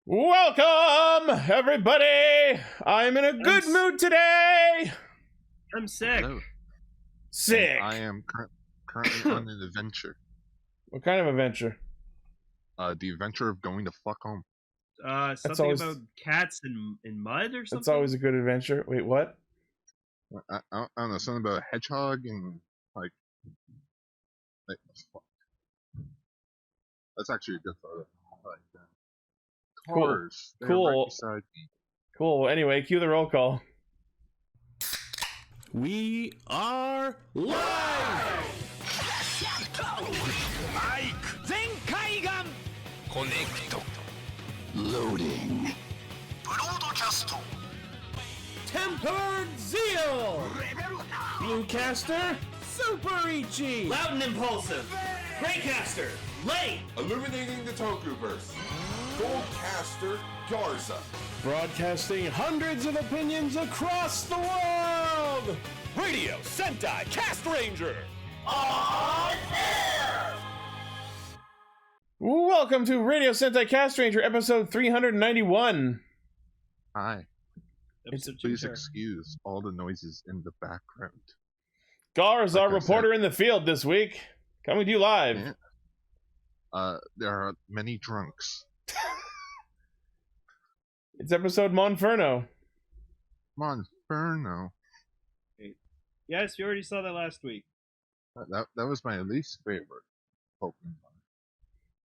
Welcome, everybody! I'm in a good mood today! I'm sick. Hello. Sick! And I am currently on an adventure. What kind of adventure? The adventure of going to fuck home. Something about cats in mud or something? That's always a good adventure. Wait, what? I don't know, something about a hedgehog and like fuck. That's actually a good photo. I like that. Cars. They're Cool. right beside me. Cool. Well, anyway, cue the roll call. We are live! Loading. Tempered Zeal! Bluecaster, Super Ichi! Loud and impulsive. Greycaster. Late. Illuminating the Tokuverse. Goldcaster Garza. Broadcasting hundreds of opinions across the world! Radio Sentai Castranger. Welcome to Radio Sentai Castranger, episode 391. Hi. Episode Please two. excuse all the noises in the background. Gar is our Like I reporter said. in the field this week. Coming to you live. Yeah. There are many drunks. It's episode Monferno. Monferno. Yes, you already saw that last week. That was my least favorite Pokemon.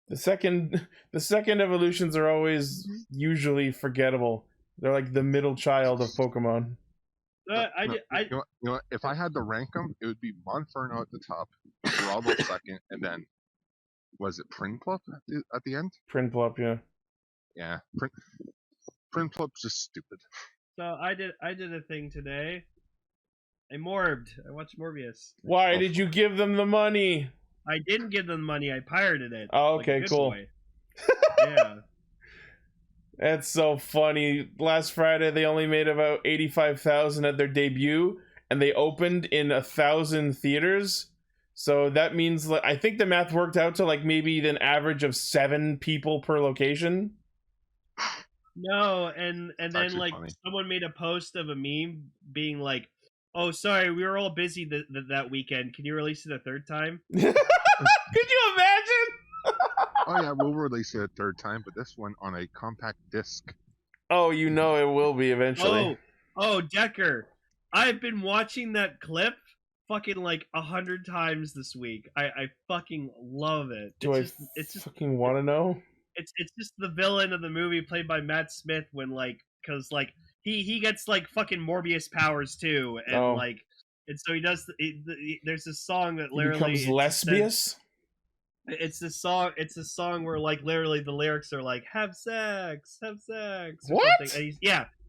The second evolutions are always usually forgettable. They're like the middle child of Pokemon. You know what? If I had to rank them, it would be Monferno at the top, Bravo second, and then was it Prinplup at the end? Prinplup, yeah. Yeah, Prinplup's just stupid. So I did a thing today. I watched Morbius. Why did you give them the money? I didn't give them money. I pirated it. Oh, like a okay, good cool. boy. Yeah. That's so funny. Last Friday they only made about 85,000 at their debut, and they opened in 1,000 theaters. So that means, like, I think the math worked out to like maybe an average of 7 people per location. No, and then actually like funny. someone made a post of a meme being like, "Oh, sorry, we were all busy that weekend. Can you release it a third time?" Could you imagine? Oh yeah, we'll release it a third time, but this one on a compact disc. Oh, you know it will be eventually. Oh, Decker, I've been watching that clip fucking like 100 times this week. I fucking love it. Do it's I just fucking want to know? it's just the villain of the movie played by Matt Smith when because he gets like fucking Morbius powers too, and and so he does. There's this song that He literally becomes lesbious? It's a song where like literally the lyrics are like "have sex," or What? something.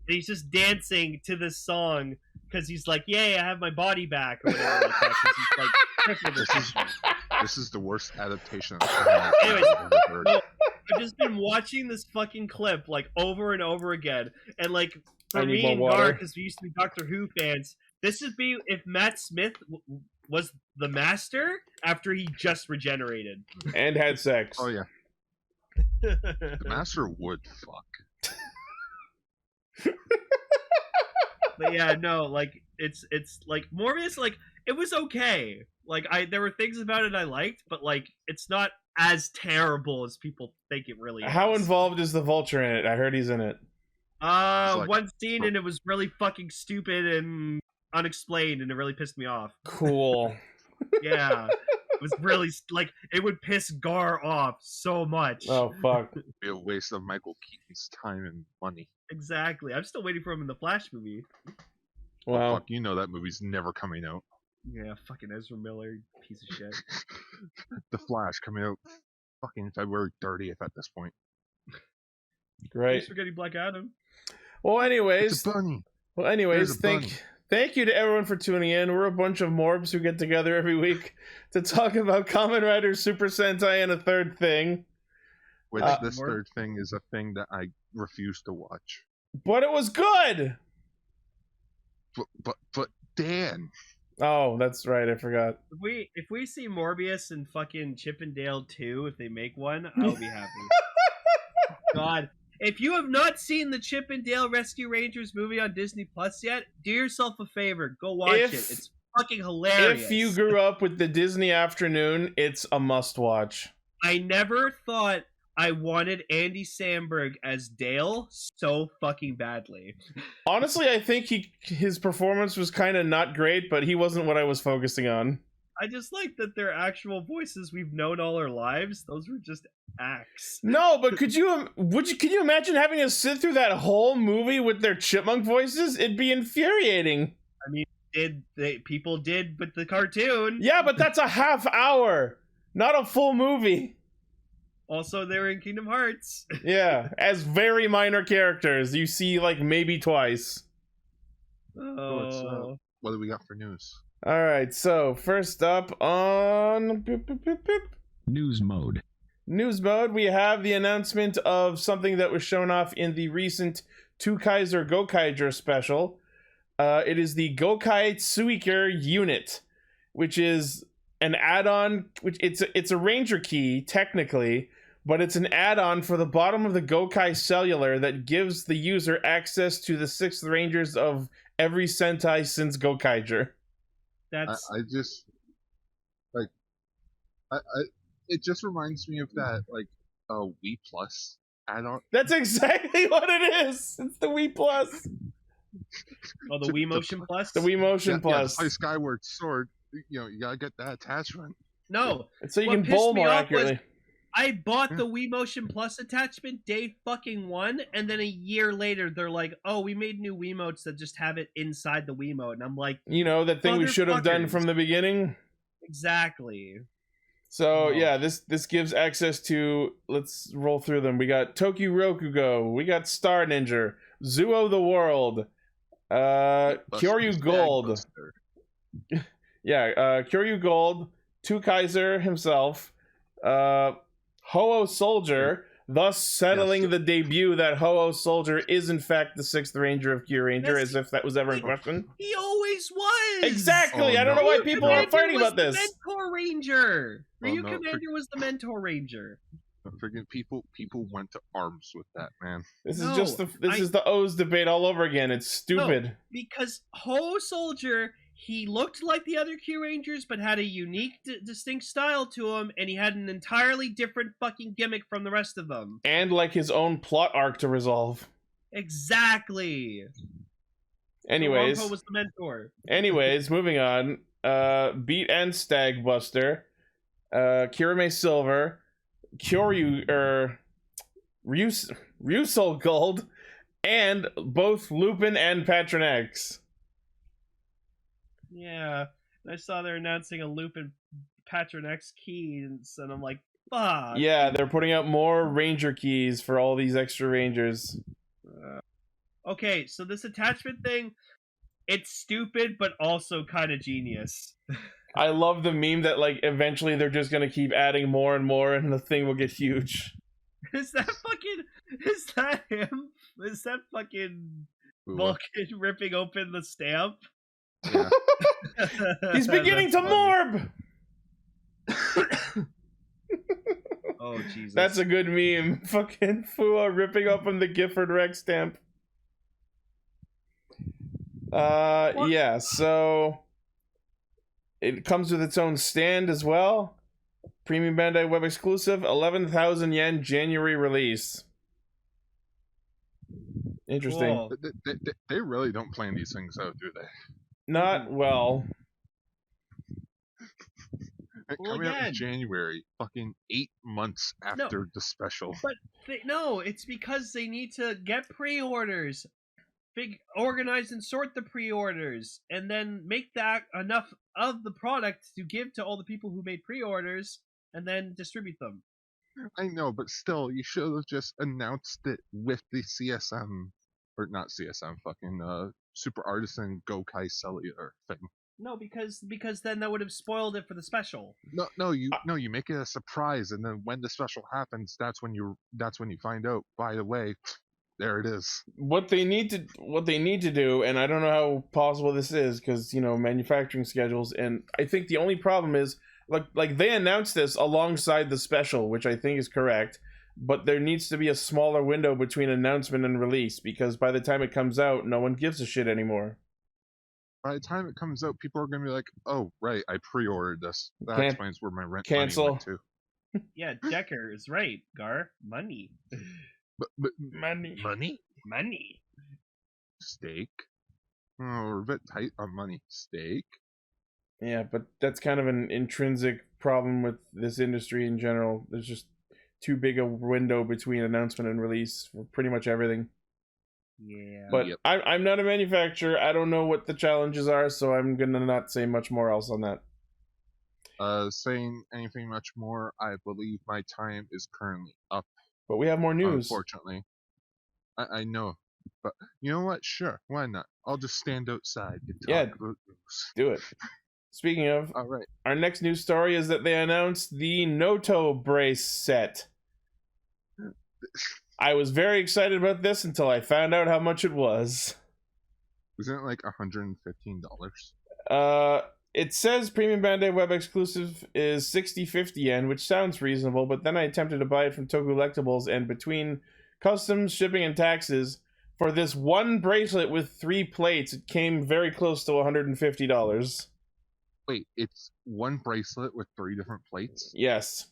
And he's just dancing to this song because he's like, "Yay, I have my body back," or whatever like that. 'Cause he's like, tripping with this. This is the worst adaptation of I've Anyways, ever heard. no, I've just been watching this fucking clip like over and over again, and like I for need me more and water. Gar, because we used to be Doctor Who fans, this would be if Matt Smith was the Master after he just regenerated. And had sex. Oh yeah, the Master would fuck. But yeah, no, like it's like Morbius, like it was okay. Like there were things about it I liked, but like it's not as terrible as people think it really is. How involved is the Vulture in it? I heard he's in it. like- One scene and it was really fucking stupid and unexplained, and it really pissed me off. Cool. Yeah, it was really like it would piss Gar off so much. Oh, fuck. It'd be a waste of Michael Keaton's time and money. Exactly. I'm still waiting for him in the Flash movie. Wow. Fuck, you know that movie's never coming out. Yeah, fucking Ezra Miller, piece of shit. The Flash coming out fucking February 30th at this point. Great. Thanks for getting Black Adam. Well, anyways, It's a bunny. anyways, There's a bunny. thank you to everyone for tuning in. We're a bunch of morbs who get together every week to talk about Kamen Rider Super Sentai and a third thing. Which this Morb- third thing is a thing that I refuse to watch. But it was good. But Dan, Oh, that's right. I forgot. If we see Morbius and fucking Chip and Dale 2, if they make one, I'll be happy. God, If you have not seen the Chip and Dale Rescue Rangers movie on Disney Plus yet, do yourself a favor. Go watch it. It's fucking hilarious. If you grew up with the Disney afternoon, it's a must-watch. I never thought I wanted Andy Samberg as Dale so fucking badly. Honestly, I think his performance was kind of not great, but he wasn't what I was focusing on. I just like that they're actual voices we've known all our lives. Those were just acts. No, but can you imagine having to sit through that whole movie with their chipmunk voices? It'd be infuriating. I mean, people did with the cartoon. Yeah, but that's a half hour, not a full movie. Also, they were in Kingdom Hearts. Yeah, as very minor characters. You see, like, maybe twice. Oh. What do we got for news? All right, so first up on News mode. News mode, we have the announcement of something that was shown off in the recent Two Kaiser Gokaiger special. It is the Gokai Tsuiker unit, which is an add-on. Which it's a Ranger key technically, but it's an add-on for the bottom of the Gokai Cellular that gives the user access to the 6th Rangers of every Sentai since Gokaiger. That's I just like I it just reminds me of that like Wii Plus add-on. That's exactly what it is. It's the Wii Plus. Oh, the Wii Motion Plus? The Wii Motion Plus. Yeah, to play Skyward Sword, you know, you gotta get that attachment. No. So you What can pissed bowl me more off accurately. I bought the Wii Motion Plus attachment day fucking one, and then a year later they're like, "Oh, we made new Wiimotes that just have it inside the Wiimote," and I'm like, You know, that thing we should have done from the beginning. exactly. So Oh. yeah, this gives access to, let's roll through them. We got Tokyo Rokugo, we got Star Ninja, Zuo the World, Kyoryu Gold. Yeah, Kyoryu Gold, Two Kaiser himself, Ho-Oh Soldier, thus settling the debut that Ho-Oh Soldier is in fact the 6th Ranger of Kyo Ranger, as if that was ever in question. He always was. Exactly. Oh, I don't know no. why Ryu people are Commander fighting was about this. The Mentor Ranger. Oh, Ryu no. Commander was the Mentor Ranger. Friggin' people went to arms with that, man. This No, is just the O's debate all over again. It's stupid. Because Ho Soldier, he looked like the other Q Rangers, but had a unique, distinct style to him, and he had an entirely different fucking gimmick from the rest of them. And like his own plot arc to resolve. Exactly. Anyways, So Wampo was the mentor. moving on. Beat and Stag Buster, Kirame Silver, Ryusol Gold, and both Lupin and Patron X. Yeah, I saw they're announcing a Lupin Patron X keys, and I'm like, fuck. Yeah, they're putting out more Ranger keys for all these extra Rangers. Okay, so this attachment thing, it's stupid, but also kind of genius. I love the meme that like eventually they're just gonna keep adding more and more, and the thing will get huge. Is that him? Is that fucking Ooh, Vulcan ripping open the stamp? yeah. He's beginning That's to funny. morb. Oh Jesus! That's a good meme. Fucking Fua ripping open the Gifford Rex stamp. Yeah, so it comes with its own stand as well. Premium Bandai web exclusive, 11,000 yen January release. Interesting. Cool. They really don't plan these things out, do they? Not well. Well, Coming out again- in January, fucking 8 months after the special. But no, it's because they need to get pre-orders, organize and sort the pre-orders, and then make that enough of the product to give to all the people who made pre-orders, and then distribute them. I know, but still, you should have just announced it with the CSM, or not CSM, fucking Super Artisan Gokai Cellular thing. No, because then that would have spoiled it for the special. No, you make it a surprise, and then when the special happens, that's when you find out. By the way, there it is. What they need to do, and I don't know how possible this is because manufacturing schedules, and I think the only problem is like they announced this alongside the special, which I think is correct, but there needs to be a smaller window between announcement and release, because by the time it comes out, no one gives a shit anymore. By the time it comes out, people are gonna be like, "Oh, right, I pre-ordered this. That explains where my rent money went to." Yeah, Decker is right. Gar, money. But Money. Money. Steak. Oh, we're a bit tight on money. Steak. Yeah, but that's kind of an intrinsic problem with this industry in general. There's just too big a window between announcement and release for pretty much everything. Yeah. But Yep. I'm not a manufacturer. I don't know what the challenges are, so I'm gonna not say much more else on that. Saying anything much more, I believe my time is currently up. But we have more news. Unfortunately. I know. But you know what? Sure, why not? I'll just stand outside and talk about news. Do it. Speaking of, Alright. our next news story is that they announced the Noto brace set. I was very excited about this until I found out how much it was. Isn't it like $115? It says Premium Bandai Web exclusive is 60-50 yen, which sounds reasonable, but then I attempted to buy it from Collectibles, and between customs, shipping, and taxes, for this one bracelet with 3 plates, it came very close to $150. Wait, it's one bracelet with 3 different plates? Yes.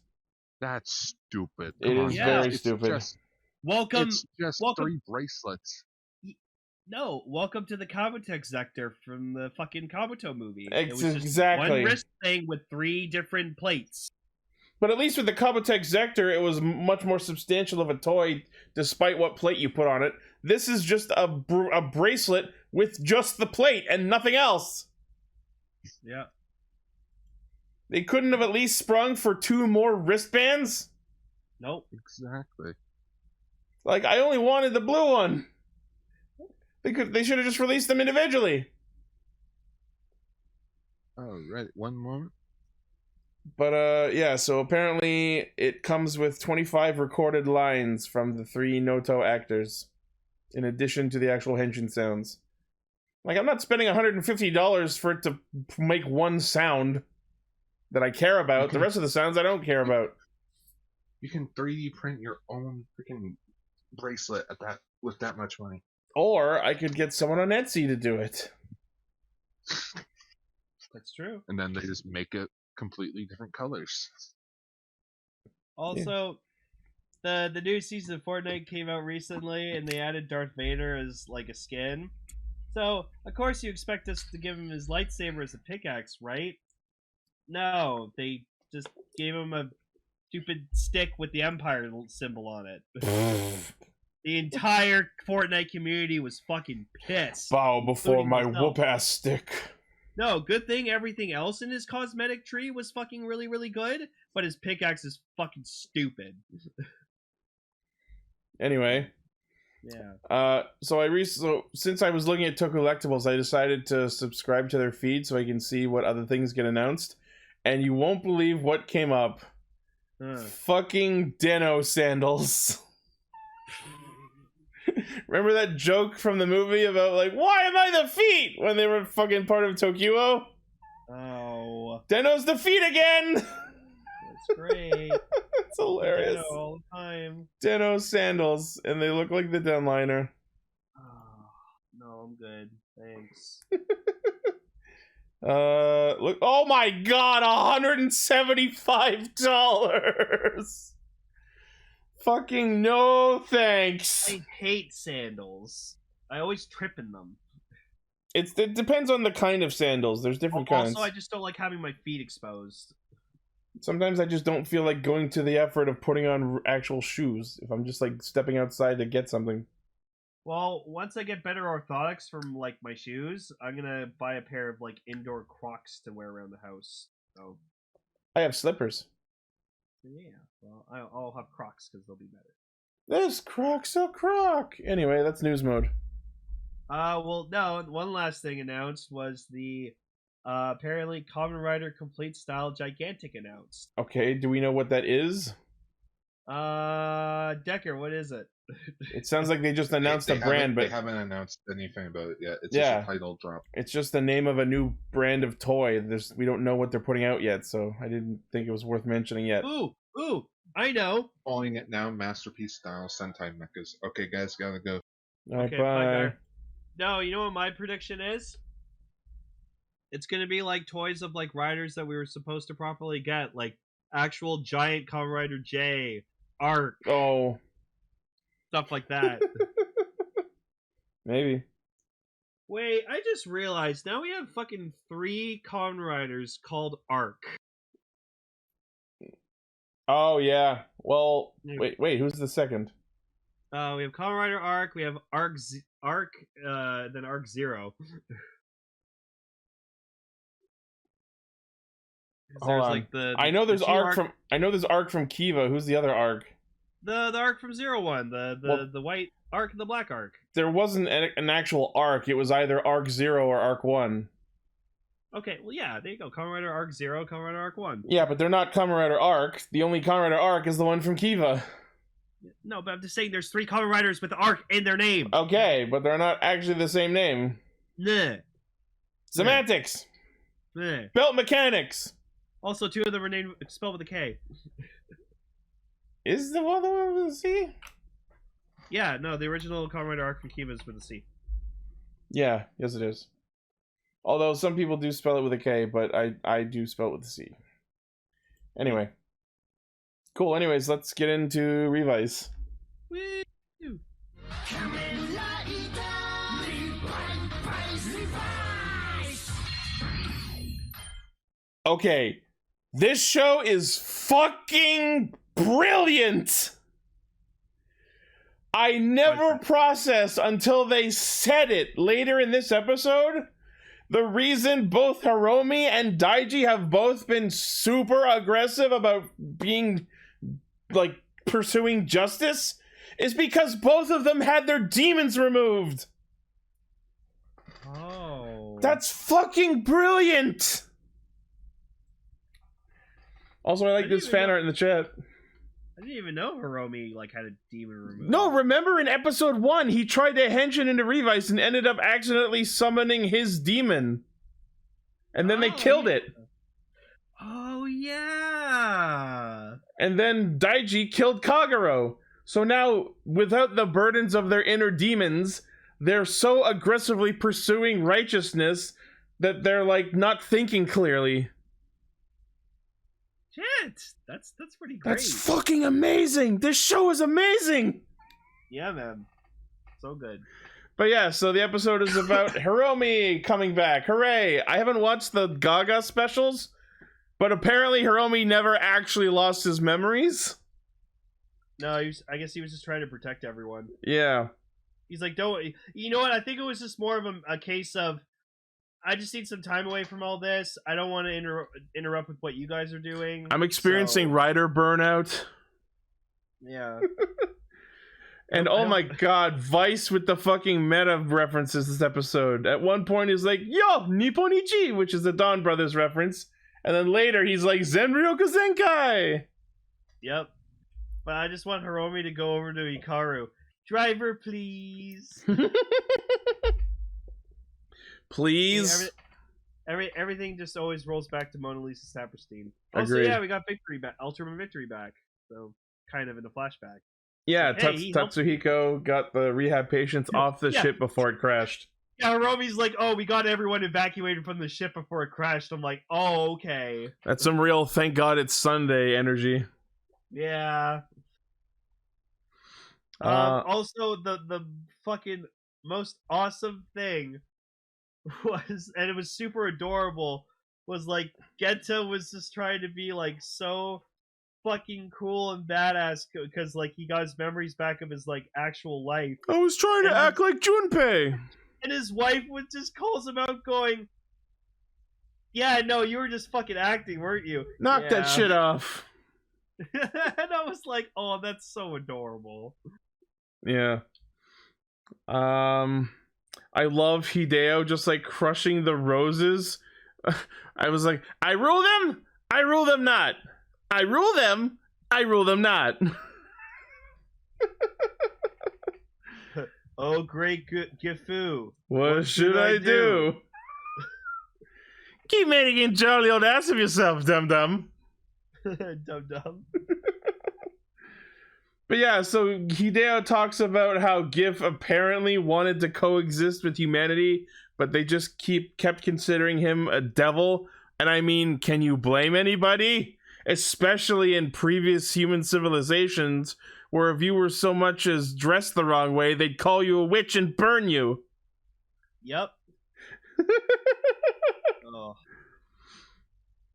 That's stupid. It Come on, is Yeah. very it's stupid. Just, Welcome. it's just welcome- 3 bracelets. No, welcome to the Kabutex sector from the fucking Kabuto movie. It was just Exactly. one wrist thing with 3 different plates. But at least with the Kabutech Zector, it was much more substantial of a toy, despite what plate you put on it. This is just a bracelet with just the plate and nothing else. Yeah. They couldn't have at least sprung for 2 more wristbands? Nope. Exactly. Like, I only wanted the blue one. They should have just released them individually. Alright, one moment. But, yeah, so apparently it comes with 25 recorded lines from the 3 Noto actors, in addition to the actual henshin sounds. Like, I'm not spending $150 for it to make one sound that I care about. The rest of the sounds I don't care about. You can 3D print your own freaking bracelet at that with that much money. Or I could get someone on Etsy to do it. That's true. And then they just make it completely different colors. Also, the new season of Fortnite came out recently, and they added Darth Vader as like a skin. So of course you expect us to give him his lightsaber as a pickaxe, right? No, they just gave him a stupid stick with the Empire symbol on it. The entire Fortnite community was fucking pissed. Bow before Including my myself. whoop-ass stick. No, good thing everything else in his cosmetic tree was fucking really, really good, but his pickaxe is fucking stupid. Anyway. Yeah. So since I was looking at Collectibles, I decided to subscribe to their feed so I can see what other things get announced. And you won't believe what came up. Fucking Deno sandals. Remember that joke from the movie about, like, why am I the feet? When they were fucking part of Tokyo? Oh. Deno's the feet again! That's great. It's hilarious. Deno all the time. Deno sandals, and they look like the Denliner. Oh, no, I'm good. Thanks. Look, oh my god, $175! Fucking no thanks. I hate sandals. I always trip in them. It depends on the kind of sandals. There's different kinds. Also, I just don't like having my feet exposed. Sometimes I just don't feel like going to the effort of putting on actual shoes if I'm just like stepping outside to get something. Well, once I get better orthotics from like my shoes, I'm gonna buy a pair of like indoor Crocs to wear around the house. So I have slippers. yeah, well, I'll have Crocs because they'll be better. This Croc's a croc. Anyway, that's news mode. Well, no. One last thing announced was the apparently Kamen Rider Complete Style Gigantic announced. Okay, do we know what that is? Decker, what is it? It sounds like they just announced a brand, but they haven't announced anything about it yet. It's Yeah. just a title drop. it's just the name of a new brand of toy. We don't know what they're putting out yet, so I didn't think it was worth mentioning yet. Ooh, I know. Calling it now, masterpiece style Sentai mechas. Okay, guys, gotta go. All right, Okay, bye. bye. No, you know what my prediction is? It's gonna be like toys of like riders that we were supposed to properly get, like actual giant Kamen Rider J, Arc, Oh, stuff like that. maybe. Wait, I just realized now we have fucking 3 Kamen Riders called Arc. Oh yeah. Well, Yeah. wait. Who's the second? We have Kamen Rider Arc, we have then Arc Zero. Hold on. Like I know there's the Arc from Kiva. Who's the other Arc? the Arc from Zero One, the white Arc and the black Arc. There wasn't an actual Arc. It was either Arc 0 or Arc 1. Okay, well yeah, there you go. Kamen Rider Arc 0, Kamen Rider Arc 1. Yeah, but they're not Kamen Rider Arc. The only Kamen Rider Arc is the one from Kiva. No, but I'm just saying there's 3 Kamen Riders with Arc in their name. Okay, but they're not actually the same name. Nah. Semantics. Nah. Belt mechanics. Also, 2 of them are named spelled with a K. Is the one with a C? Yeah, no, the original Kamen Rider Arc from Kiva is with a C. Yeah, yes it is. Although some people do spell it with a K, but I do spell it with a C. Anyway. Cool, anyways, let's get into Revice. Woo! Okay, this show is fucking brilliant! I never processed until they said it later in this episode. The reason both Hiromi and Daiji have both been super aggressive about being, like, pursuing justice is because both of them had their demons removed. Oh. That's fucking brilliant! Also, I like this fan art in the chat. I didn't even know Hiromi like had a demon removed. No, remember in episode 1, he tried to henshin into Revice and ended up accidentally summoning his demon. And then they killed it. Oh, yeah. And then Daiji killed Kagero. So now, without the burdens of their inner demons, they're so aggressively pursuing righteousness that they're, like, not thinking clearly. Shit, that's pretty great. That's fucking amazing! This show is amazing! Yeah, man. So good. But yeah, so the episode is about Hiromi coming back. Hooray! I haven't watched the Gaga specials, but apparently Hiromi never actually lost his memories. No, I guess he was just trying to protect everyone. Yeah. He's like, don't... You know what? I think it was just more of a case of, I just need some time away from all this. I don't want to interrupt with what you guys are doing. I'm experiencing rider burnout. Yeah. And oh my god, Vice with the fucking meta references this episode. At one point he's like, yo, Nipponichi, which is a Donbrothers reference. And then later he's like, Zenryoku Zenkai! Yep. But I just want Hiromi to go over to Hikaru. Driver, please. Please? Everything just always rolls back to Mona Lisa Saperstein. Also, Agreed. yeah, we got Victory back, Ultimate Victory back. So, kind of in a flashback. Yeah, Hey, Tatsuhiko got the rehab patients off the ship before it crashed. Yeah, Hiromi's like, oh, we got everyone evacuated from the ship before it crashed. I'm like, oh, okay. That's some real thank God it's Sunday energy. Yeah. Also, the fucking most awesome thing was, and it was super adorable, was like Genta was just trying to be like so fucking cool and badass because like he got his memories back of his like actual life. I was trying to act like Junpei. And his wife would just calls him out going, yeah, no, you were just fucking acting, weren't you? Knock that shit off. And I was like, oh, that's so adorable. Yeah. I love Hideo just like crushing the roses. I was like, I rule them not. I rule them not. Oh, great Gifu. What should I do? Keep making jolly old ass of yourself, dum-dum. Dum-dum. But yeah, so Hideo talks about how GIF apparently wanted to coexist with humanity, but they just kept considering him a devil. And I mean, can you blame anybody? Especially in previous human civilizations, where if you were so much as dressed the wrong way, they'd call you a witch and burn you. Yep. Oh.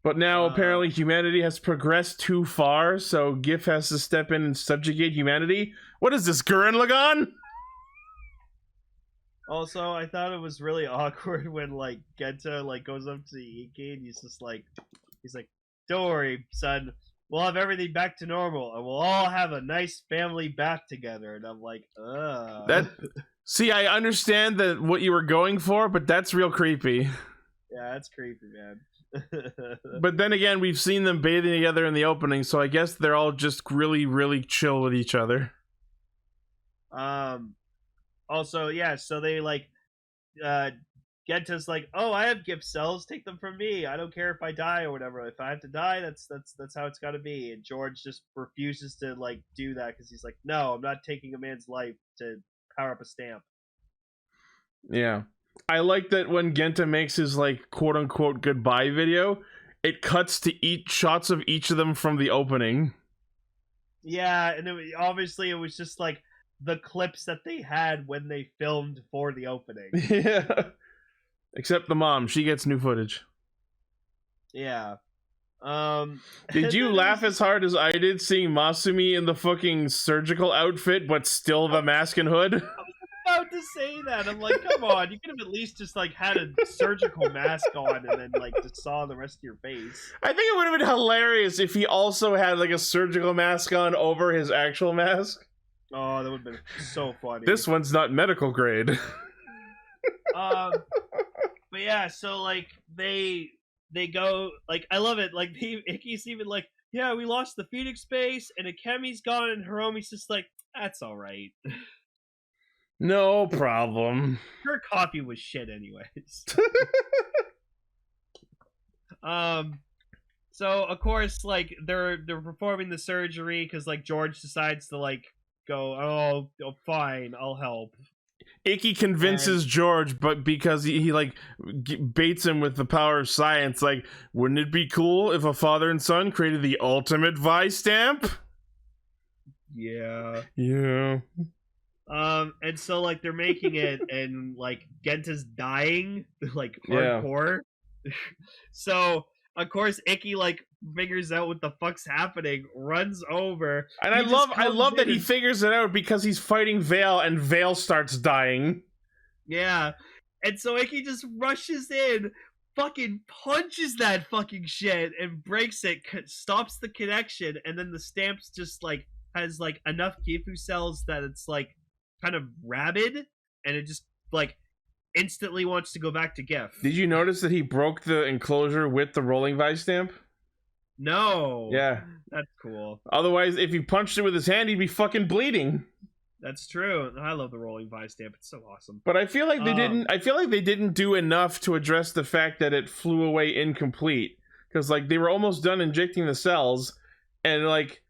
But now apparently humanity has progressed too far, so GIF has to step in and subjugate humanity. What is this, Gurren Lagann? Also, I thought it was really awkward when like Genta like goes up to Iki and he's like, "Don't worry, son. We'll have everything back to normal, and we'll all have a nice family back together." And I'm like, ugh. That. See, I understand that what you were going for, but that's real creepy. Yeah, that's creepy, man. But then again, we've seen them bathing together in the opening, so I guess they're all just really, really chill with each other. Also, yeah, so they like Genta's like, "Oh, I have gift cells, take them from me. I don't care if I die or whatever. If I have to die, that's how it's gotta be." And George just refuses to like do that because he's like, "No, I'm not taking a man's life to power up a stamp." Yeah. I like that when Genta makes his like quote unquote goodbye video, it cuts to shots of each of them from the opening. Yeah, and obviously it was just like the clips that they had when they filmed for the opening. Yeah. Except the mom, she gets new footage. Yeah. Did you laugh as hard as I did seeing Masumi in the fucking surgical outfit, but still the mask and hood? I was about to say that. I'm like, come on, you could have at least just like had a surgical mask on and then like just saw the rest of your face. I think it would have been hilarious if he also had like a surgical mask on over his actual mask. Oh, that would have been so funny. This one's not medical grade. But yeah, so like they go like I love it. Like Iki's even like, yeah, we lost the Phoenix base and Akemi's gone, and Hiromi's just like, that's all right. No problem. Her copy was shit anyways. So of course like they're performing the surgery because like George decides to like go, oh fine, I'll help. Iki convinces George, but because he like baits him with the power of science, like, wouldn't it be cool if a father and son created the ultimate Vice stamp? Yeah. Yeah. And so like they're making it, and like Genta's dying, like hardcore. Yeah. So of course Iki like figures out what the fuck's happening, runs over, and I love that he figures it out because he's fighting Vale, and Vale starts dying. Yeah, and so Iki just rushes in, fucking punches that fucking shit, and breaks it, stops the connection, and then the stamps just like has like enough Gifu cells that it's like kind of rabid, and it just like instantly wants to go back to GIF. Did you notice that he broke the enclosure with the rolling Vice stamp? No. Yeah. That's cool. Otherwise, if he punched it with his hand, he'd be fucking bleeding. That's true. I love the rolling Vice stamp. It's so awesome. But I feel like they didn't. I feel like they didn't do enough to address the fact that it flew away incomplete. Because like they were almost done injecting the cells, and like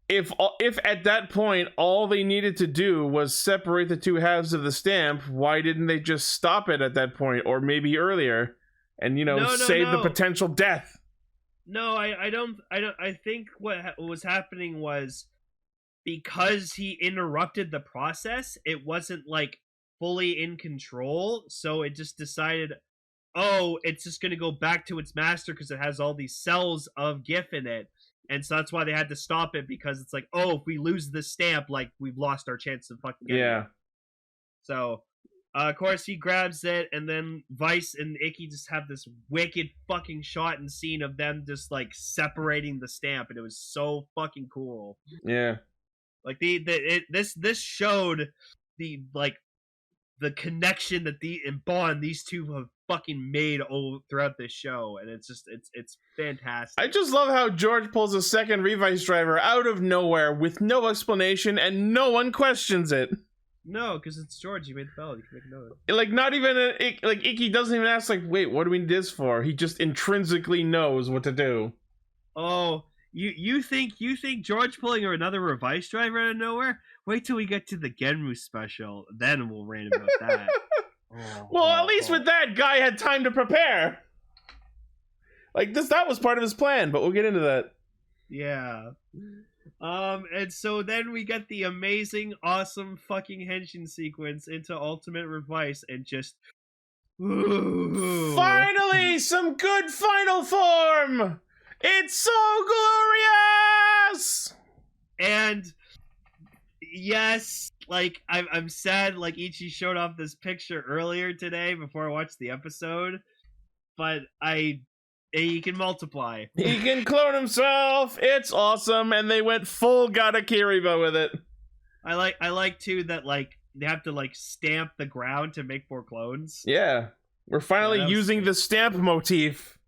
if at that point all they needed to do was separate the two halves of the stamp, why didn't they just stop it at that point, or maybe earlier, and save the potential death? No, I don't. I think what was happening was because he interrupted the process, it wasn't like fully in control, so it just decided, oh, it's just going to go back to its master because it has all these cells of GIF in it. And so that's why they had to stop it, because it's like, oh, if we lose this stamp, like, we've lost our chance of fucking getting it. So, of course, he grabs it, and then Vice and Iki just have this wicked fucking shot and scene of them just, like, separating the stamp, and it was so fucking cool. Yeah. Like, this showed the, like, the connection that and bond these two have fucking made all throughout this show, and it's fantastic. I just love how George pulls a second Revice driver out of nowhere with no explanation, and no one questions it. No, because it's George. He made the bell. You can make a note. Like, not even like Iki doesn't even ask, like, wait, what do we need this for? He just intrinsically knows what to do. Oh, You think George pulling another Revice driver out of nowhere? Wait till we get to the Genmus special, then we'll rant about that. Well, at least with that, guy had time to prepare. Like that was part of his plan, but we'll get into that. Yeah. And so then we get the amazing, awesome fucking henshin sequence into Ultimate Revice, and just finally some good final form. It's so glorious. And yes, like I'm sad. Like Ichi showed off this picture earlier today before I watched the episode, but he can multiply. He can clone himself. It's awesome, and they went full Gata Kiriba with it. I like too that like they have to like stamp the ground to make more clones. Yeah, we're finally using the stamp motif.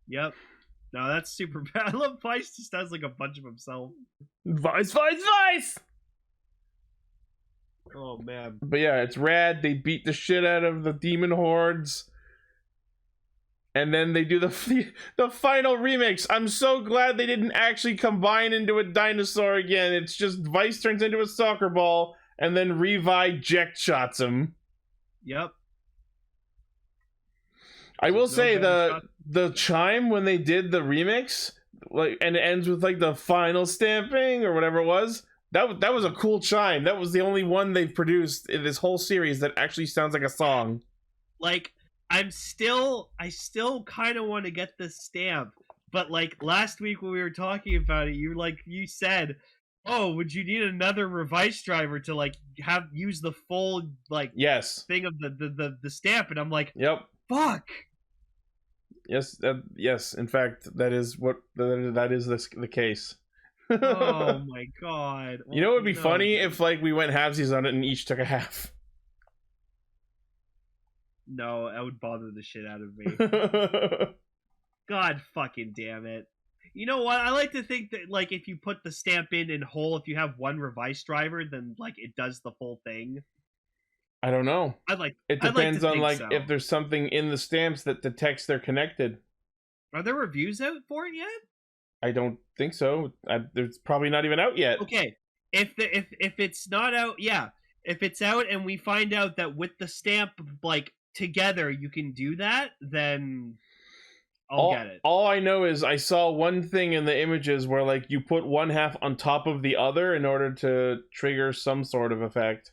Yep. No, that's super bad. I love Vice just has like a bunch of himself. Vice. Oh man. But yeah, it's rad. They beat the shit out of the demon hordes. And then they do the final remix. I'm so glad they didn't actually combine into a dinosaur again. It's just Vice turns into a soccer ball, and then Revi eject shots him. Yep. I will say the chime when they did the remix, like, and it ends with like the final stamping or whatever it was. That was a cool chime. That was the only one they've produced in this whole series that actually sounds like a song. Like, I still kind of want to get the stamp, but like last week when we were talking about it, you said, "Oh, would you need another Revice driver to like use the full like thing of the stamp?" And I'm like, "Yep, fuck." Yes, yes. In fact, that is the case. Oh my god! You know, it would be funny if like we went halvesies on it and each took a half. No, that would bother the shit out of me. God fucking damn it. You know what? I like to think that, like, if you put the stamp in whole, if you have one Revice driver, then, like, it does the full thing. I don't know. It depends on, like, if there's something in the stamps that detects they're connected. Are there reviews out for it yet? I don't think so. It's probably not even out yet. Okay. If it's not out, yeah. If it's out and we find out that with the stamp, like, together you can do that, then I'll get it. All I know is I saw one thing in the images where like you put one half on top of the other in order to trigger some sort of effect.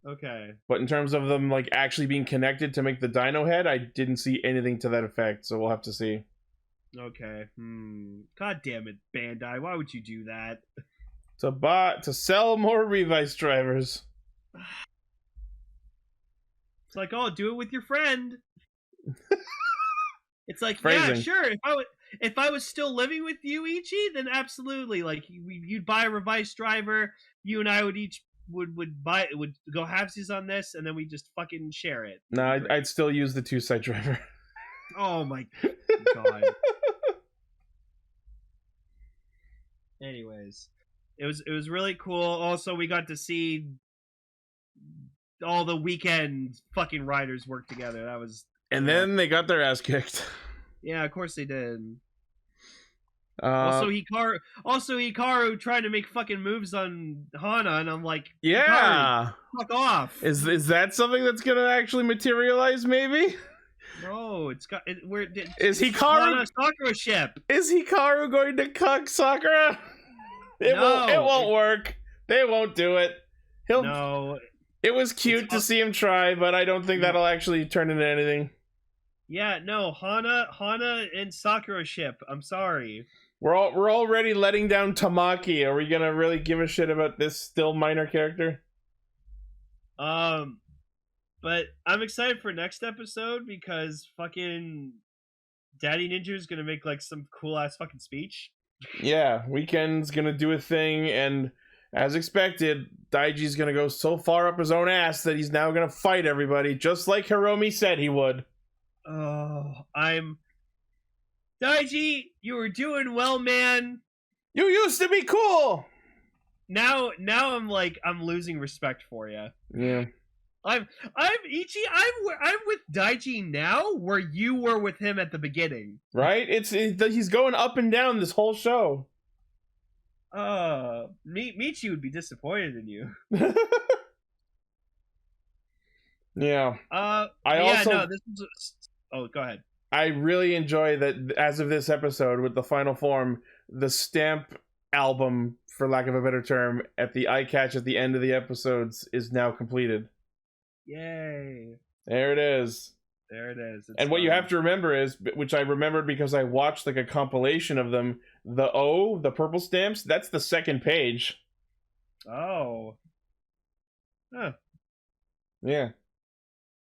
Okay. But in terms of them like actually being connected to make the dino head, I didn't see anything to that effect, so we'll have to see. Okay. God damn it, Bandai. Why would you do that? To sell more Revice drivers. It's like, oh, do it with your friend. It's like, Phrasing. Yeah, sure. If I was still living with you, Ichi, then absolutely. Like, you'd buy a Revice driver. You and I would each would go halvesies on this, and then we just fucking share it. No, I'd still use the 2-side driver. Oh my god. Anyways, it was really cool. Also, we got to see all the weekend fucking riders work together. That was, and then they got their ass kicked. Yeah, of course they did. Also Hikaru trying to make fucking moves on Hana, and I'm like, yeah, fuck off. Is that something that's gonna actually materialize? Maybe. No, is Hikaru Sakura ship? Is Hikaru going to cuck Sakura? It won't work. They won't do it. No. It was cute to see him try, but I don't think that'll actually turn into anything. Yeah, no, Hana and Sakura ship. I'm sorry. We're already letting down Tamaki. Are we gonna really give a shit about this still minor character? But I'm excited for next episode because fucking Daddy Ninja is gonna make like some cool ass fucking speech. Yeah, Weekend's gonna do a thing, and as expected, Daiji's gonna go so far up his own ass that he's now gonna fight everybody, just like Hiromi said he would. Oh, Daiji, you were doing well, man. You used to be cool. Now I'm like, I'm losing respect for you. Yeah. I'm Ichi. I'm with Daiji now, where you were with him at the beginning. Right? He's going up and down this whole show. Michi would be disappointed in you. Yeah. Oh, go ahead. I really enjoy that as of this episode with the final form, the stamp album, for lack of a better term, at the eye catch at the end of the episodes is now completed. Yay. There it is. There it is. It's and what you have to remember is, which I remembered because I watched like a compilation of them, the purple stamps, that's the second page. Oh. Huh. Yeah.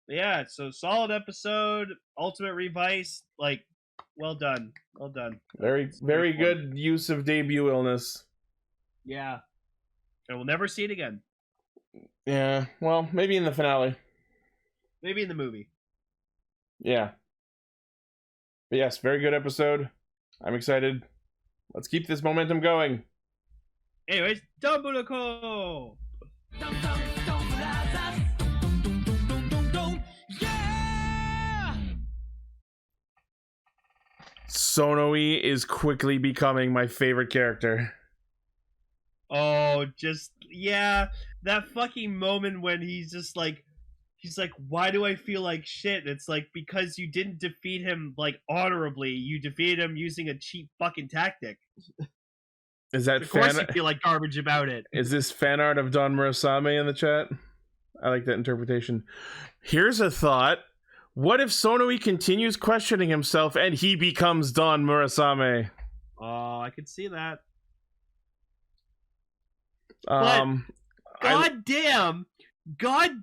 Yeah, so solid episode, Ultimate Revice, like, well done. Well done. Very good use of debut illness. Yeah. And we'll never see it again. Yeah, well, maybe in the finale. Maybe in the movie. Yeah. But yes, very good episode. I'm excited. Let's keep this momentum going. Anyways, Donbrothers! Sonoe is quickly becoming my favorite character. Oh, yeah, that fucking moment when he's like, why do I feel like shit? It's like, because you didn't defeat him, like, honorably. You defeated him using a cheap fucking tactic. Is that of course you feel like garbage about it. Is this fan art of Don Murasame in the chat? I like that interpretation. Here's a thought. What if Sonoe continues questioning himself and he becomes Don Murasame? Oh, I could see that. God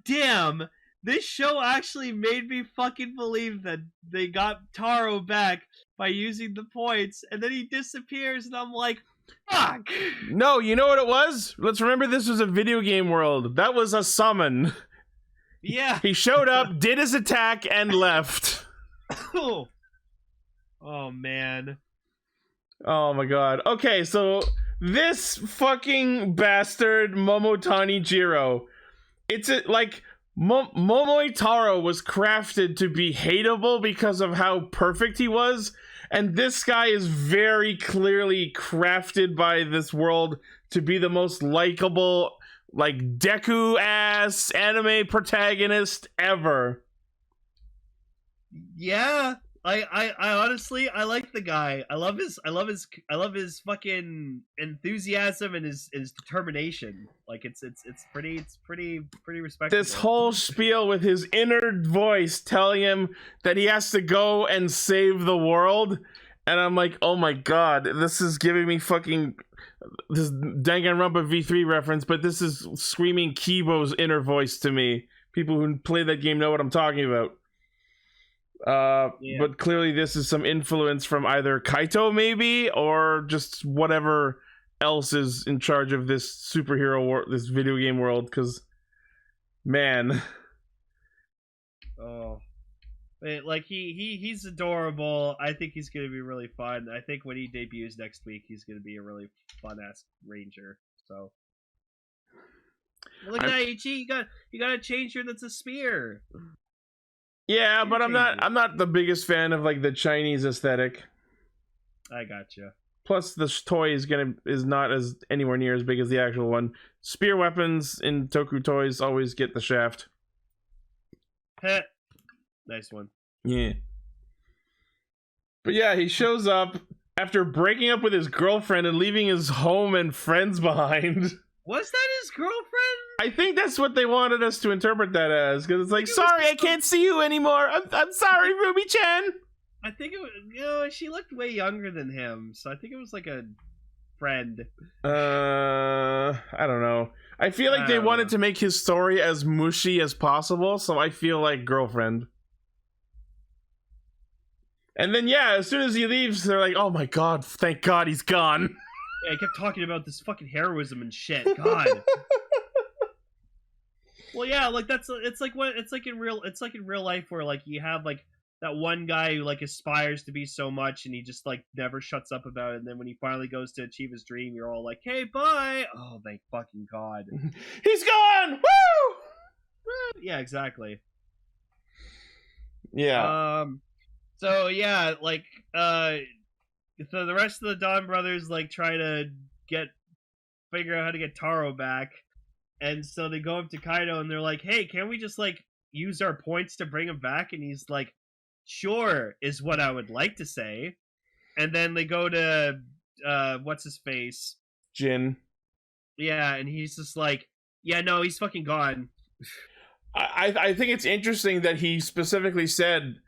damn, this show actually made me fucking believe that they got Taro back by using the points, and then he disappears, and I'm like, fuck! No, you know what it was? Let's remember this was a video game world. That was a summon. Yeah. He showed up, did his attack, and left. Oh, man. Oh my god. Okay, so this fucking bastard Momotani Jiro. Momoi Taro was crafted to be hateable because of how perfect he was, and this guy is very clearly crafted by this world to be the most likable, like, Deku-ass anime protagonist ever. Yeah, I honestly, I like the guy. I love his fucking enthusiasm and his determination. Like, it's pretty respectable. This whole spiel with his inner voice telling him that he has to go and save the world, and I'm like, oh my god, this is giving me fucking this Danganronpa V3 reference, but this is screaming Kibo's inner voice to me. People who play that game know what I'm talking about. But clearly this is some influence from either Kaito maybe, or just whatever else is in charge of this superhero this video game world, because man. Oh, like he's adorable. I think he's gonna be really fun. I think when he debuts next week, he's gonna be a really fun ass ranger. So look at that, Ichi. You gotta change your that's a spear. Yeah, but I'm not the biggest fan of like the Chinese aesthetic. I gotcha. Plus, the toy is not as anywhere near as big as the actual one. Spear weapons in Toku toys always get the shaft. Heh. Nice one. Yeah. But yeah, he shows up after breaking up with his girlfriend and leaving his home and friends behind. Was that his girlfriend? I think that's what they wanted us to interpret that as, because it's like, sorry, I can't see you anymore. I'm sorry, Ruby-chan. I think it was, she looked way younger than him, so I think it was like a friend. I don't know. I feel like they wanted to make his story as mushy as possible, so I feel like girlfriend. And then, yeah, as soon as he leaves, they're like, oh my god, thank god he's gone. Yeah, I kept talking about this fucking heroism and shit. God. Well, yeah, like it's like in real life where like you have like that one guy who like aspires to be so much and he just like never shuts up about it, and then when he finally goes to achieve his dream, you're all like, hey, bye. Oh, thank fucking god. He's gone. Woo! Yeah, exactly. Yeah. So yeah, like so the rest of the Donbrothers like try to figure out how to get Taro back, and so they go up to Kaido and they're like, "Hey, can't we just like use our points to bring him back?" And he's like, "Sure," is what I would like to say. And then they go to what's his face? Jin. Yeah, and he's just like, "Yeah, no, he's fucking gone." I think it's interesting that he specifically said,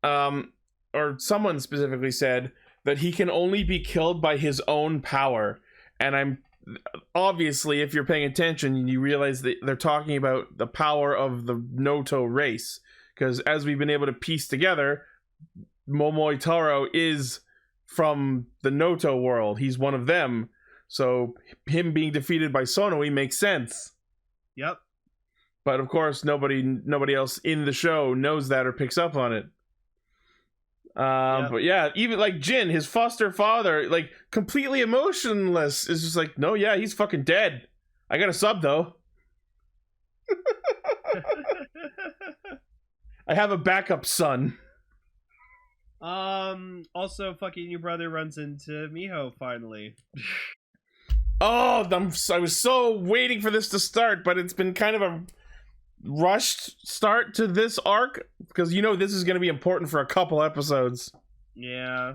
or someone specifically said, that he can only be killed by his own power. And I'm obviously, if you're paying attention, you realize that they're talking about the power of the Noto race. Because as we've been able to piece together, Momoi Taro is from the Noto world. He's one of them. So him being defeated by Sonoi makes sense. Yep. But of course, nobody else in the show knows that or picks up on it. But yeah, even like Jin, his foster father, like completely emotionless, is just like, no, yeah, he's fucking dead. I got a sub though. I have a backup son. Also, fucking your brother runs into Miho finally. Oh, I was so waiting for this to start, but it's been kind of a rushed start to this arc because you know this is going to be important for a couple episodes. Yeah.